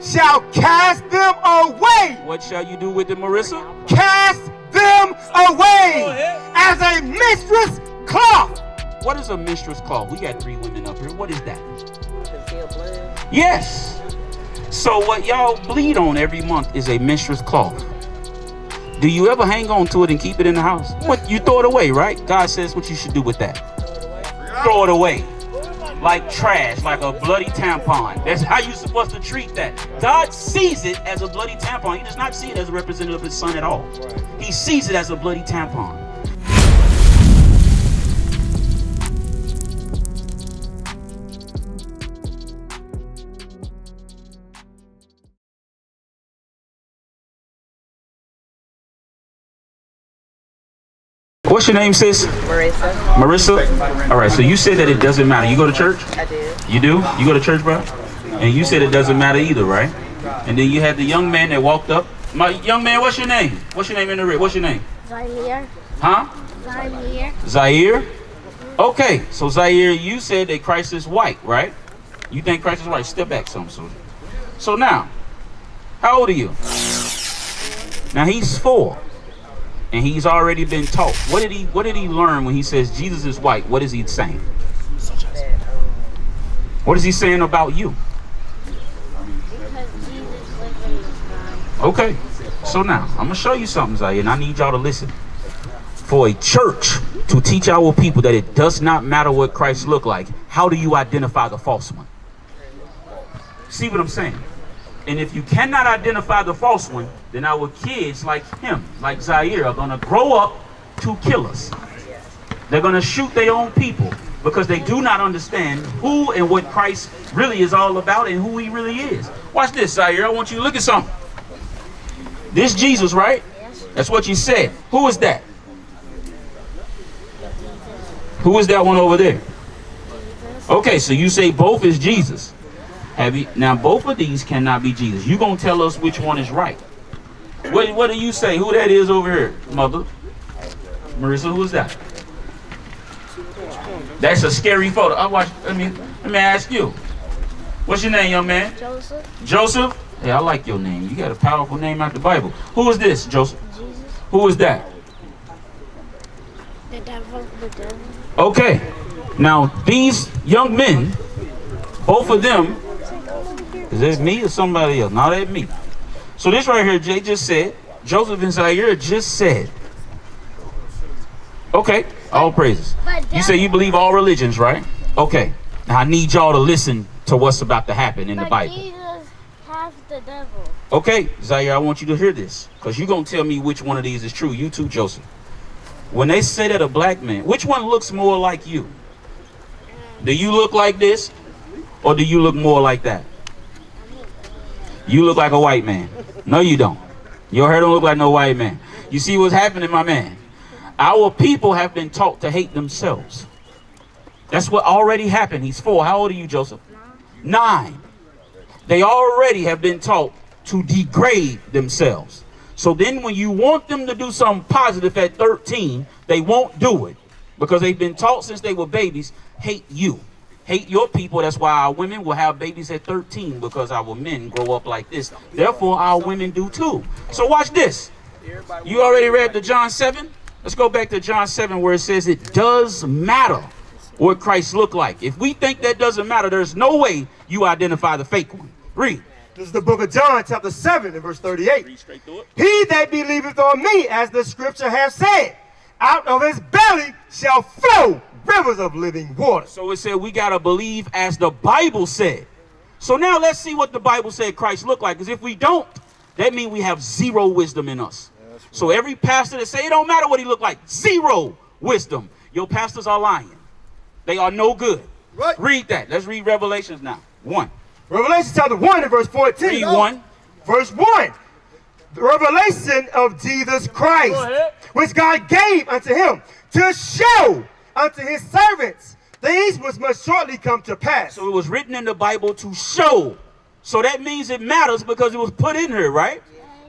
shall cast them away. What shall you do with them, Marissa? Cast them away as a mistress cloth. What is a mistress cloth? We got 3 women up here. What is that? Yes. So what y'all bleed on every month is a mistress cloth. Do you ever hang on to it and keep it in the house? What, you throw it away, right? God says what you should do with that. Throw it away. Like trash, like a bloody tampon. That's how you're supposed to treat that. God sees it as a bloody tampon. He does not see it as a representative of his son at all. He sees it as a bloody tampon. What's your name, sis? Marissa. Marissa? All right, so you said that it doesn't matter. You go to church? I do. You do? You go to church, bro? And you said it doesn't matter either, right? And then you had the young man that walked up. My young man, what's your name? What's your name in the red? What's your name? Zaire. Huh? Zaire. Zaire? Okay, so Zaire, you said that Christ is white, right? You think Christ is white? Step back some, soldier. So now, how old are you? Now he's 4. And he's already been taught. What did he learn when he says Jesus is white? What is he saying? What is he saying about you? Because Jesus lived in the sky. Okay. So now, I'm going to show you something, Zaire, and I need y'all to listen. For a church to teach our people that it does not matter what Christ looked like, how do you identify the false one? See what I'm saying? And if you cannot identify the false one, then our kids like him, like Zaire, are going to grow up to kill us. They're going to shoot their own people because they do not understand who and what Christ really is all about and who he really is. Watch this, Zaire. I want you to look at something. This Jesus, right? That's what you said. Who is that? Who is that one over there? Okay, so you say both is Jesus. Now both of these cannot be Jesus. You're going to tell us which one is right. What do you say? Who that is over here, mother? Marissa, who is that? That's a scary photo. Let me ask you. What's your name, young man? Joseph. Joseph? Hey, I like your name. You got a powerful name out the Bible. Who is this, Joseph? Jesus. Who is that? The devil. The devil. Okay. Now, these young men, both of them, is that me or somebody else? No, that's me. So this right here, Jay just said, Joseph and Zaire just said, okay, all praises. You say you believe all religions, right? Okay. Now I need y'all to listen to what's about to happen in the Bible. Jesus has the devil. Okay, Zaire, I want you to hear this, because you're going to tell me which one of these is true. You too, Joseph. When they say that a black man, which one looks more like you? Do you look like this, or do you look more like that? You look like a white man. No, you don't. Your hair don't look like no white man. You see what's happening, my man? Our people have been taught to hate themselves. That's what already happened. He's 4. How old are you, Joseph? 9. They already have been taught to degrade themselves. So then when you want them to do something positive at 13, they won't do it. Because they've been taught since they were babies, hate you. Hate your people. That's why our women will have babies at 13, because our men grow up like this. Therefore, our women do too. So watch this. You already read the John 7? Let's go back to John 7 where it says it does matter what Christ looked like. If we think that doesn't matter, there's no way you identify the fake one. Read. This is the book of John, chapter 7, and verse 38. Read straight through it. He that believeth on me, as the scripture hath said, out of his belly shall flow rivers of living water. So it said we got to believe as the Bible said. So now let's see what the Bible said Christ looked like. Because if we don't, that means we have zero wisdom in us. So every pastor that say it don't matter what he looked like, zero wisdom. Your pastors are lying. They are no good. Right. Read that. Let's read Revelations now. 1. Revelation chapter 1 and verse 14. Read 1. Verse 1. The revelation of Jesus Christ, which God gave unto him to show unto his servants things which must shortly come to pass. So it was written in the Bible to show. So that means it matters because it was put in here, right?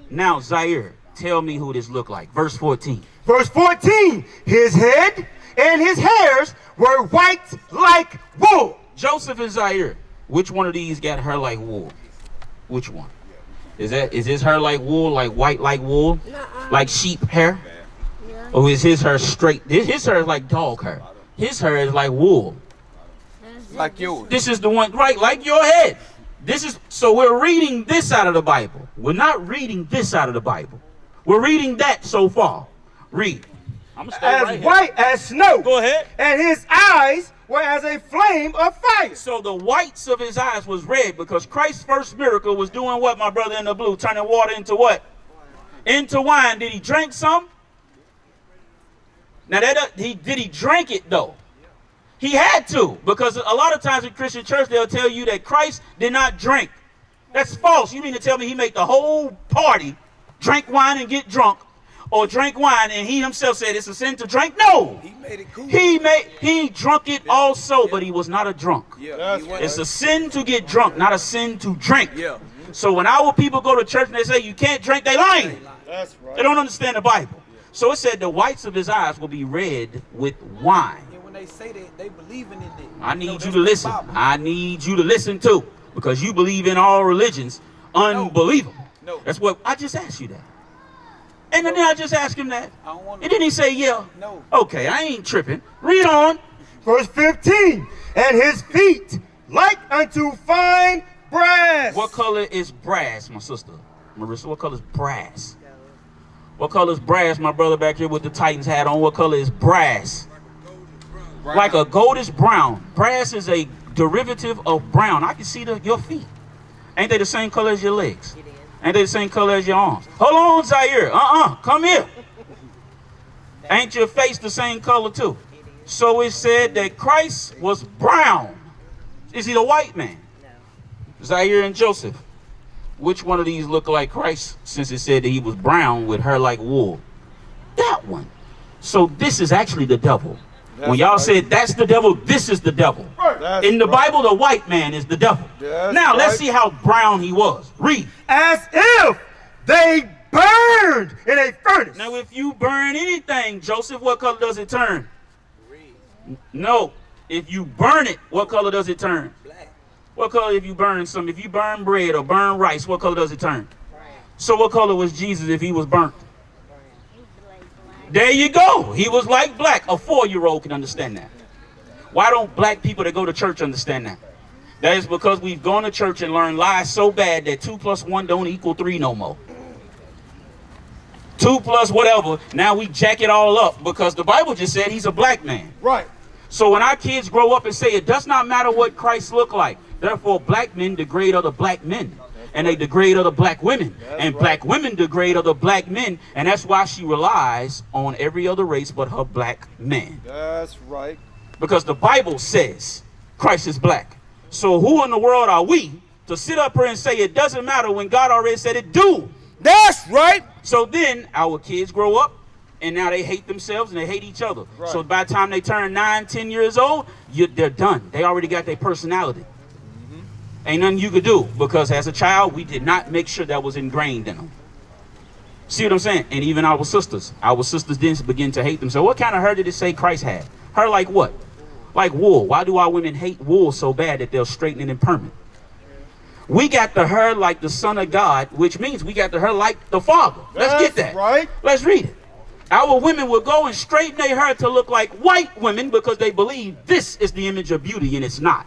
Now, Zaire, tell me who this looked like. Verse 14. Verse 14. His head and his hairs were white like wool. Joseph and Zaire, which one of these got hair like wool? Which one? Is his hair like wool, like white like wool? Like sheep hair? Yeah. Or is his hair straight? His hair is like dog hair. His hair is like wool. Like yours. This is the one, right, like your head. So we're reading this out of the Bible. We're not reading this out of the Bible. We're reading that so far. Read. I'm gonna stay As right here. white as snow. Go ahead. And his eyes were as a flame of fire. So the whites of his eyes was red because Christ's first miracle was doing what, my brother in the blue? Turning water into what? Into wine. Did he drink some? Now, did he drink it, though? He had to, because a lot of times in Christian church, they'll tell you that Christ did not drink. That's false. You mean to tell me he made the whole party drink wine and get drunk, or drink wine and he himself said it's a sin to drink? No. He made it cool. He drunk it also, but he was not a drunk. Yeah. It's a sin to get drunk, not a sin to drink. Yeah. So when our people go to church and they say you can't drink, they lying. That's right. They don't understand the Bible. So it said the whites of his eyes will be red with wine. And when they say that, they believe in it. I need you to listen. I need you to listen too, because you believe in all religions. Unbelievable. No. That's what I just asked you that. And then I just asked him that. I don't want And then he say, yeah. No. Okay, I ain't tripping. Read on. Verse 15. And his feet like unto fine brass. What color is brass, my sister? Marissa, what color is brass? What color is brass, my brother back here with the Titans hat on? What color is brass? Like a goldish brown. Brass is a derivative of brown. I can see your feet. Ain't they the same color as your legs? Ain't they the same color as your arms? Hold on, Zaire. Come here. Ain't your face the same color too? So it said that Christ was brown. Is he the white man? Zaire and Joseph. Which one of these look like Christ, since it said that he was brown with hair like wool? That one. So this is actually the devil. When y'all said that's the devil, this is the devil. In the Bible, the white man is the devil. Now, let's see how brown he was. Read. As if they burned in a furnace. Now, if you burn anything, Joseph, what color does it turn? No. If you burn it, what color does it turn? What color if you burn something? If you burn bread or burn rice, what color does it turn? So what color was Jesus if he was burnt? There you go. He was like black. A 4-year-old can understand that. Why don't black people that go to church understand that? That is because we've gone to church and learned lies so bad that 2 + 1 don't equal 3 no more. 2 + whatever. Now we jack it all up because the Bible just said he's a black man. Right. So when our kids grow up and say it does not matter what Christ looked like, therefore black men degrade other black men. And they degrade other black women. And black women degrade other black men. And that's why she relies on every other race but her black man. That's right. Because the Bible says Christ is black. So who in the world are we to sit up here and say it doesn't matter when God already said it do? That's right. So then our kids grow up and now they hate themselves and they hate each other. Right. So by the time they turn 9, 10 years old, they're done. They already got their personality. Ain't nothing you could do, because as a child, we did not make sure that was ingrained in them. See what I'm saying? And even our sisters didn't begin to hate themselves. What kind of hair did it say Christ had? Hair like what? Like wool. Why do our women hate wool so bad that they'll straighten it and perm it? We got the hair like the Son of God, which means we got the hair like the Father. Let's get that. Right. Let's read it. Our women will go and straighten their hair to look like white women because they believe this is the image of beauty, and it's not.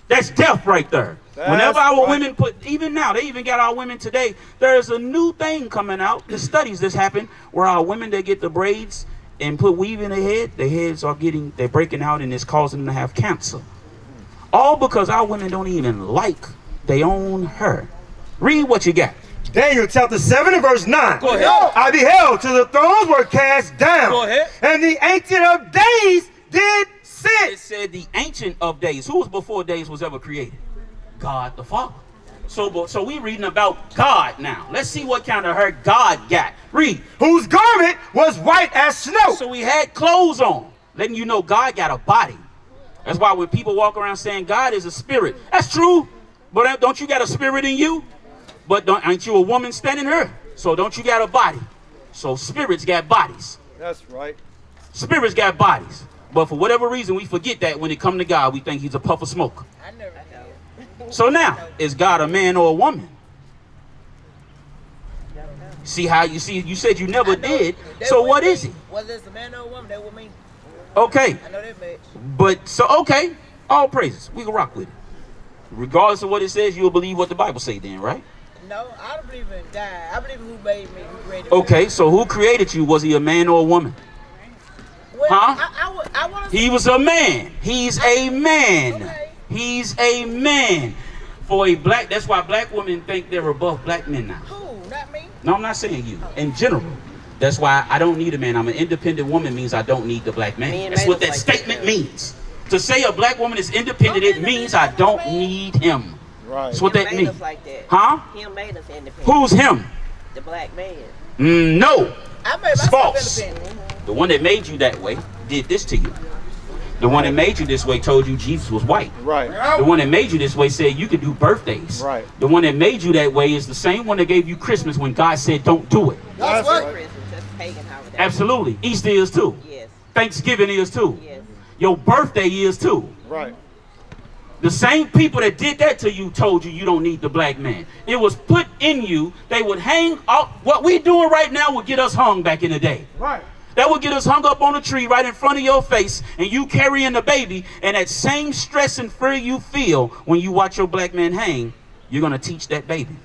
That's death right there. Whenever our women even now, they even got our women today, there's a new thing coming out, the studies that's happened, where our women, they get the braids and put weave in their heads are they're breaking out and it's causing them to have cancer. All because our women don't even like their own hair. Read what you got. Daniel chapter 7 and verse 9. Go ahead. I beheld till the thrones were cast down. Go ahead. And the Ancient of Days did sit. It said the Ancient of Days. Who was before days was ever created? God the Father. So we reading about God now. Let's see what kind of hair God got. Read. Whose garment was white as snow. So he had clothes on, letting you know God got a body. That's why when people walk around saying God is a spirit, that's true. But don't you got a spirit in you? But ain't you a woman standing here? So don't you got a body? So spirits got bodies. That's right. Spirits got bodies. But for whatever reason, we forget that when it come to God, we think he's a puff of smoke. I never know. So now, is God a man or a woman? See how you see? You said you never did. So what is he? Whether it's a man or a woman, that would mean. Okay. I know that much. But so okay, all praises. We can rock with it. Regardless of what it says, you'll believe what the Bible say then, right? No, I don't believe in God. I believe in who made me, who created me. Okay, so who created you? Was he a man or a woman? Well, Huh? I want to. He was a man. He's a man. Okay. He's a man. For a black, that's why black women think they're above black men now. Who? Not me. No, I'm not saying you. In general. That's why I don't need a man. I'm an independent woman means I don't need the black man. That's what that statement means. To say a black woman is independent, it means I don't need him. Right. That's what that means. Like that. Huh? Him made us independent. Who's him? The black man. No. I made It's myself false. independent. The one that made you that way did this to you. The one that made you this way told you Jesus was white. Right. The one that made you this way said you could do birthdays. Right. The one that made you that way is the same one that gave you Christmas when God said don't do it. That's right. Christmas, that's pagan holiday. Absolutely. Easter is too. Yes. Thanksgiving is too. Yes. Your birthday is too. Right. The same people that did that to you told you you don't need the black man. It was put in you. They would hang up. What we doing right now would get us hung back in the day. Right. That would get us hung up on a tree right in front of your face and you carrying the baby, and that same stress and fear you feel when you watch your black man hang, you're going to teach that baby.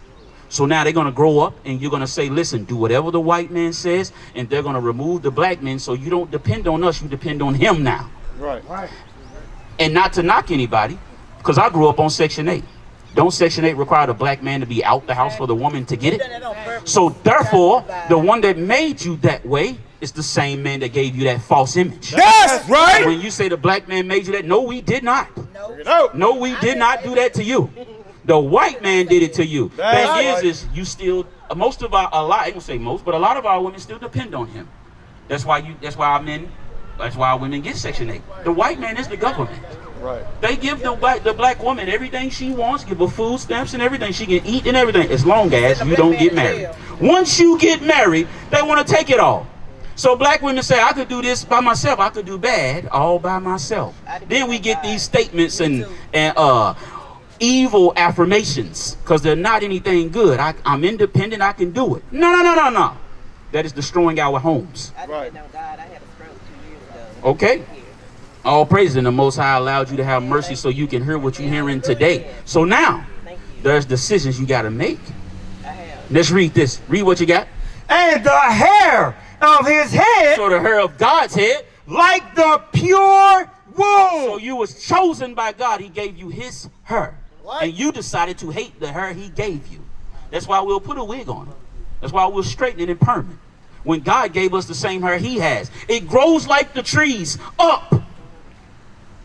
So now they're going to grow up and you're going to say, listen, do whatever the white man says, and they're going to remove the black man so you don't depend on us, you depend on him now. Right. Right. And not to knock anybody, because I grew up on Section 8. Don't Section 8 require the black man to be out the house for the woman to get it? So therefore, the one that made you that way is the same man that gave you that false image. That's right. When you say the black man made you that, no, we did not. No. No, we did not do that to you. The white man did it to you. That's Thing right. is you still, most of our, a lot, I ain't gonna say most, but a lot of our women still depend on him. That's why our women get Section 8. The white man is the government. Right. They give the black woman everything she wants, give her food stamps and everything she can eat and everything, as long as you don't get married. Once you get married, they want to take it all. So black women say, I could do this by myself, I could do bad all by myself. Then we get these statements and evil affirmations because they're not anything good. I'm independent, I can do it. No. That is destroying our homes. I Right. didn't know God. I had a stroke 2 years ago. Okay? All praise in the Most High allowed you to have mercy so you can hear what you're hearing today. So now, Thank you. there's decisions you got to make. I have. Let's read this. Read what you got. And the hair of his head So the hair of God's head. like the pure So wool. you was chosen by God. He gave you his hair. And you decided to hate the hair he gave you. That's why we'll put a wig on it. That's why we'll straighten it and perm it. When God gave us the same hair he has. It grows like the trees up.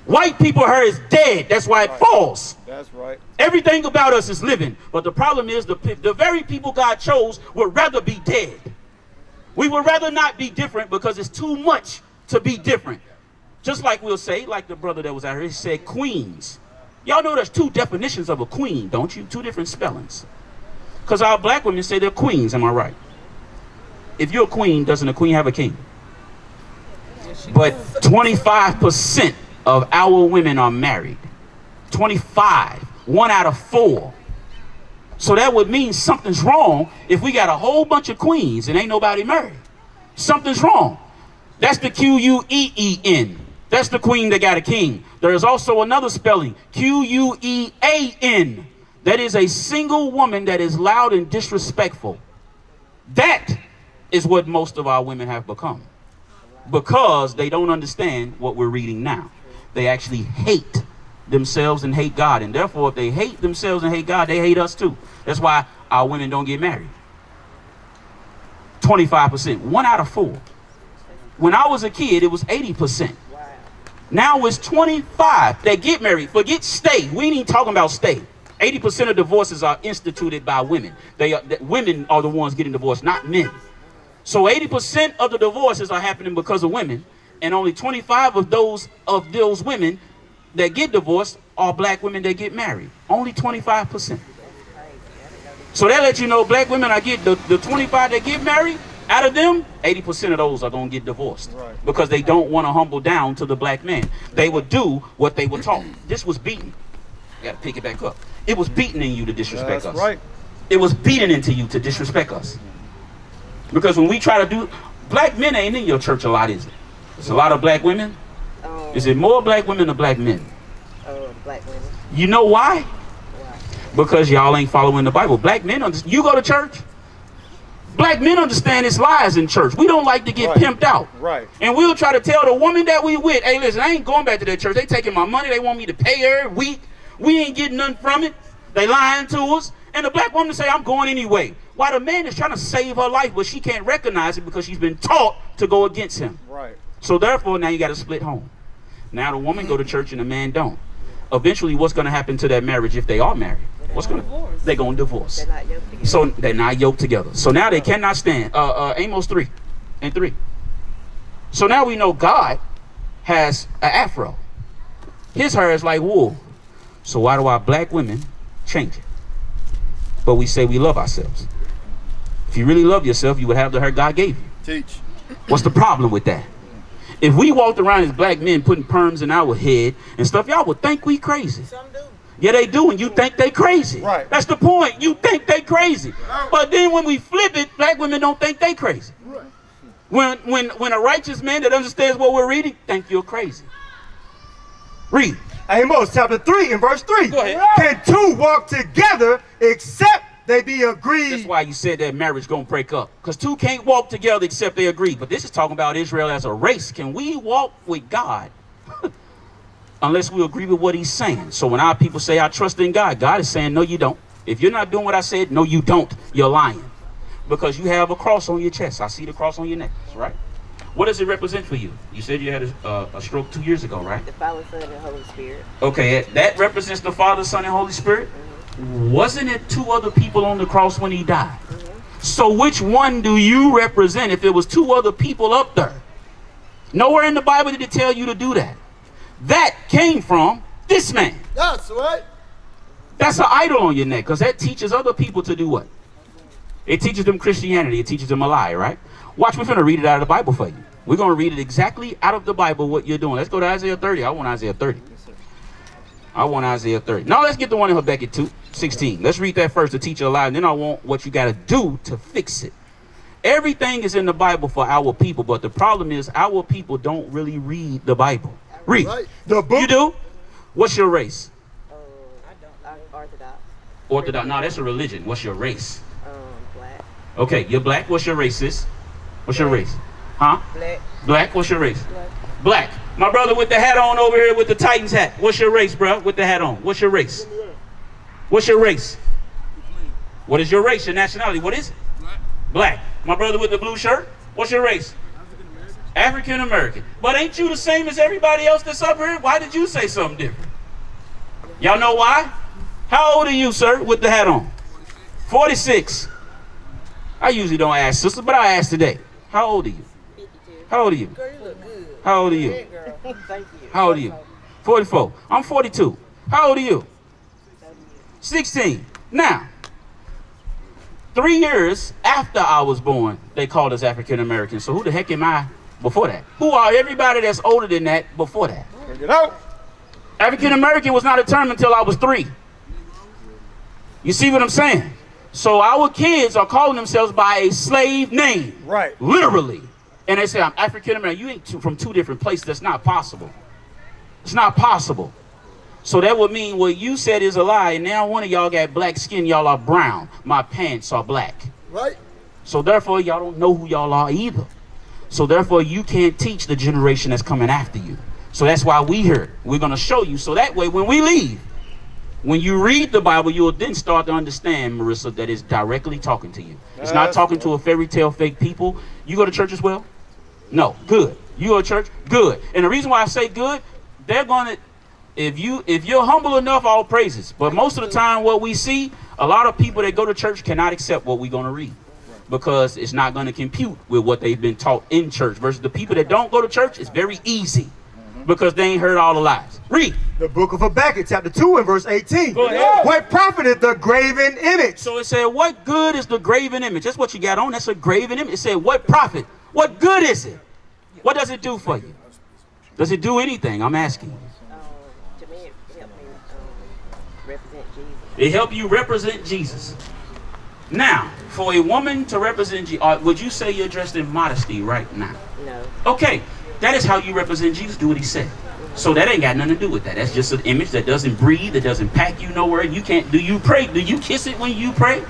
White people hair is dead. That's why it falls. That's right. Everything about us is living. But the problem is the very people God chose would rather be dead. We would rather not be different because it's too much to be different. Just like we'll say, like the brother that was out here, he said queens. Y'all know there's two definitions of a queen, don't you? Two different spellings. Because our black women say they're queens, am I right? If you're a queen, doesn't a queen have a king? But 25% of our women are married. 25. 1 out of 4. So that would mean something's wrong if we got a whole bunch of queens and ain't nobody married. Something's wrong. That's the Queen. That's the queen that got a king. There is also another spelling, Quean. That is a single woman that is loud and disrespectful. That is what most of our women have become. Because they don't understand what we're reading now. They actually hate themselves and hate God. And therefore, if they hate themselves and hate God, they hate us too. That's why our women don't get married. 25%. 1 out of 4. When I was a kid, it was 80%. Now it's 25 that get married. Forget stay. We ain't even talking about stay. 80% of divorces are instituted by women. Women are the ones getting divorced, not men. So 80% of the divorces are happening because of women, and only 25 of those women that get divorced are black women that get married. Only 25%. So that let you know black women are get the 25 that get married. Out of them, 80% of those are going to get divorced. Right. Because they don't want to humble down to the black man. They would do what they were taught. This was beaten. Got to pick it back up. It was beaten in you to disrespect us. That's right. It was beaten into you to disrespect us. Because when we try to do, black men ain't in your church a lot, is it? There's a lot of black women. Is it more black women or black men? Black women. You know why? Why? Because y'all ain't following the Bible. Black men, you go to church, black men understand it's lies in church. We don't like to get pimped out. Right. And we'll try to tell the woman that we with, hey, listen, I ain't going back to that church. They taking my money. They want me to pay every week. We ain't getting nothing from it. They lying to us. And the black woman say, I'm going anyway. While the man is trying to save her life, but she can't recognize it because she's been taught to go against him. Right. So therefore, now you got to split home. Now the woman go to church and the man don't. Eventually, what's going to happen to that marriage if they are married? What's going to? They're going to divorce. They're not yoked together. So they're not yoked together. So now they cannot stand. Amos 3:3. So now we know God has an afro. His hair is like wool. So why do our black women change it? But we say we love ourselves. If you really love yourself, you would have the hair God gave you. Teach. What's the problem with that? If we walked around as black men putting perms in our head and stuff, y'all would think we crazy. Some do. Yeah, they do, and you think they crazy. Right. That's the point. You think they crazy. But then when we flip it, black women don't think they crazy. Right. When a righteous man that understands what we're reading, think you're crazy. Read. Amos chapter 3 and verse 3. Go ahead. Can two walk together except they be agreed? That's why you said that marriage gonna break up. Because two can't walk together except they agree. But this is talking about Israel as a race. Can we walk with God unless we agree with what he's saying? So when our people say, I trust in God, God is saying, no, you don't. If you're not doing what I said, no, you don't. You're lying. Because you have a cross on your chest. I see the cross on your necklace, right? What does it represent for you? You said you had a stroke 2 years ago, right? The Father, Son, and Holy Spirit. Okay, that represents the Father, Son, and Holy Spirit? Mm-hmm. Wasn't it two other people on the cross when he died? Mm-hmm. So which one do you represent if it was two other people up there? Nowhere in the Bible did it tell you to do that. That came from this man. That's right. That's an idol on your neck because that teaches other people to do what? It teaches them Christianity. It teaches them a lie, right? Watch, we're going to read it out of the Bible for you. We're going to read it exactly out of the Bible what you're doing. Let's go to Isaiah 30. I want Isaiah 30. I want Isaiah 30. Now let's get the one in Habakkuk 2:16. Let's read that first to teach you a lie, and then I want what you got to do to fix it. Everything is in the Bible for our people, but the problem is our people don't really read the Bible. Read. Right. The book. You do? What's your race? Orthodox. Orthodox. No, that's a religion. What's your race? Black. Okay, you're black. What's your race, sis? What's your race? Huh? Black. Black. What's your race? Black. Black. My brother with the hat on over here with the Titans hat. What's your race, bro? With the hat on. What's your race? What's your race? What is your race? Your nationality? What is it? Black. My brother with the blue shirt. What's your race? African American. But ain't you the same as everybody else that's up here? Why did you say something different? Y'all know why? How old are you, sir, with the hat on? 46. I usually don't ask sisters, but I ask today. How old are you? 52. How old are you? Girl, you look good. How old are you? Hey, girl. Thank you. How old are you? 44. I'm 42. How old are you? 16. Now, 3 years after I was born, they called us African Americans. So who the heck am I before that? Who are everybody that's older than that before that? Bring it out. African American was not a term until I was 3. You see what I'm saying? So our kids are calling themselves by a slave name. Right. Literally. And they say, I'm African American. You ain't from two different places. That's not possible. It's not possible. So that would mean what you said is a lie. And now one of y'all got black skin. Y'all are brown. My pants are black. Right. So therefore, y'all don't know who y'all are either. So therefore, you can't teach the generation that's coming after you. So that's why we here. We're going to show you. So that way, when we leave, when you read the Bible, you'll then start to understand, Marissa, that it's directly talking to you. It's not talking to a fairy tale fake people. You go to church as well? No. Good. You go to church? Good. And the reason why I say good, they're going to, if you're humble enough, all praises. But most of the time what we see, a lot of people that go to church cannot accept what we're going to read. Because it's not going to compute with what they've been taught in church. Versus the people that don't go to church, it's very easy. Because they ain't heard all the lies. Read. The book of Habakkuk, chapter 2 and verse 18. Go ahead. What profited the graven image? So it said, what good is the graven image? That's what you got on. That's a graven image. It said, what profit? What good is it? What does it do for you? Does it do anything? I'm asking. To me, it helped me represent Jesus. They help you represent Jesus. Now, for a woman to represent Jesus, would you say you're dressed in modesty right now? No. Okay, that is how you represent Jesus. Do what he said. So that ain't got nothing to do with that. That's just an image that doesn't breathe, that doesn't pack you nowhere. You can't. Do you pray? Do you kiss it when you pray?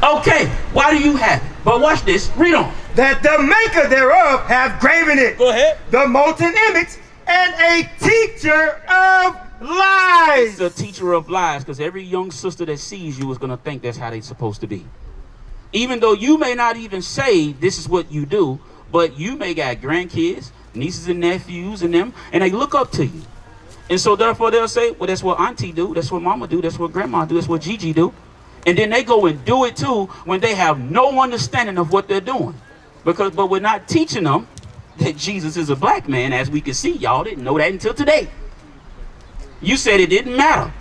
No. Okay, why do you have it? But watch this. Read on. That the maker thereof have graven it. Go ahead. The molten image and a teacher of lies. It's a teacher of lies, because every young sister that sees you is going to think that's how they're supposed to be. Even though you may not even say this is what you do, but you may got grandkids, nieces and nephews and them, and they look up to you. And so therefore they'll say, well, that's what auntie do, that's what mama do, that's what grandma do, that's what Gigi do. And then they go and do it too when they have no understanding of what they're doing. But we're not teaching them that Jesus is a black man, as we can see. Y'all didn't know that until today. You said it didn't matter.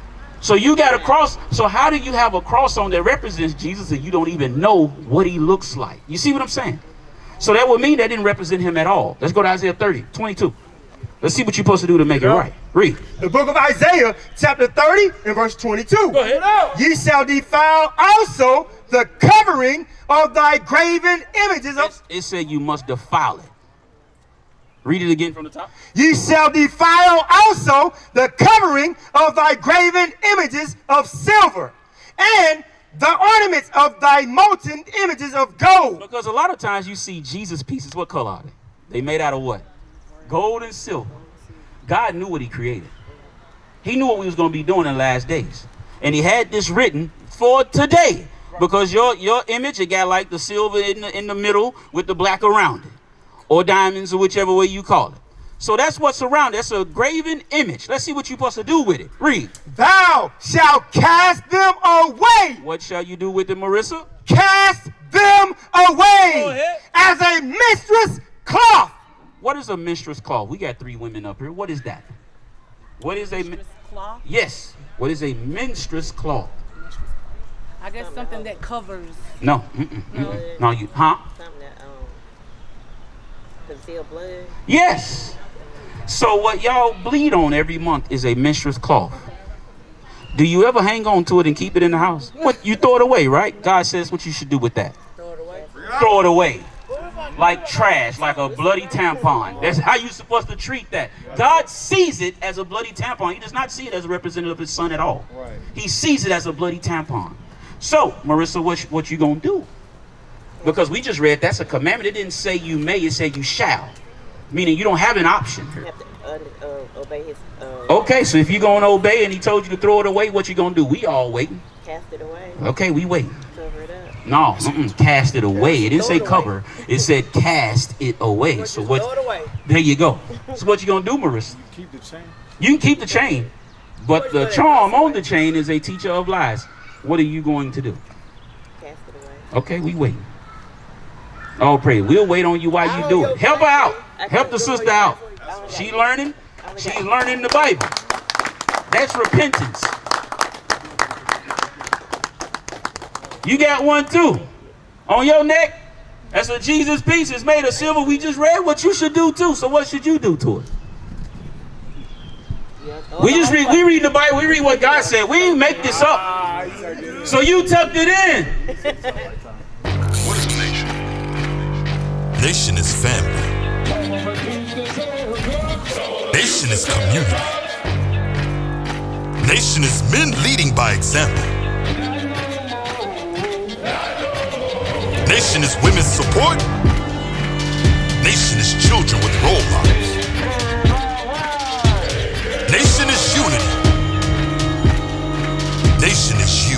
So you got a cross. So how do you have a cross on that represents Jesus and you don't even know what he looks like? You see what I'm saying? So that would mean that didn't represent him at all. Let's go to Isaiah 30:22. Let's see what you're supposed to do to make it right. Read. The book of Isaiah, chapter 30 and verse 22. Go ahead. Ye shall defile also the covering of thy graven images of... It said you must defile it. Read it again from the top. Ye shall defile also the covering of thy graven images of silver, and the ornaments of thy molten images of gold. Because a lot of times you see Jesus pieces. What color are they? They made out of what? Gold and silver. God knew what he created. He knew what we was going to be doing in the last days. And he had this written for today. Because your image, it got like the silver in the middle with the black around it. Or diamonds, or whichever way you call it. So that's what's around. That's a graven image. Let's see what you're supposed to do with it. Read. Thou shalt cast them away. What shall you do with it, Marissa? Cast them away as a mistress cloth. What is a minstrel's cloth? We got 3 women up here. What is that? What is a Cloth? Yes. What is a minstrel's cloth? I guess something that covers. No. No, you. Huh? Something that conceal blood. Yes. So what y'all bleed on every month is a menstruous cloth. Do you ever hang on to it and keep it in the house? What, you throw it away, right? God says what you should do with that. Throw it away. Throw it away. Like trash, like a bloody tampon. That's how you're supposed to treat that. God sees it as a bloody tampon. He does not see it as a representative of his son at all. He sees it as a bloody tampon. So, Marissa, what you gonna do? Because we just read that's a commandment. It didn't say you may, it said you shall. Meaning you don't have an option here. You have to obey his... Okay, so if you're going to obey and he told you to throw it away, what you going to do? We all waiting. Cast it away. Okay, we waiting. Cover it up. No, cast it away. It didn't say cover. It said cast it away. So what? Throw it away. There you go. So what you going to do, Marissa? Keep the chain. You can keep the chain, but the charm on the chain is a teacher of lies. What are you going to do? Cast it away. Okay, we waiting. Oh, pray. We'll wait on you while you do it. Help her out. Help the sister out. She learning. She's learning the Bible. That's repentance. You got one too. On your neck. That's a Jesus piece. It's made of silver. We just read what you should do too. So what should you do to it? We read the Bible. We read what God said. We didn't make this up. So you tucked it in. What is a nation? Nation is family. Nation is community. Nation is men leading by example. Nation is women's support. Nation is children with role models. Nation is unity. Nation is you.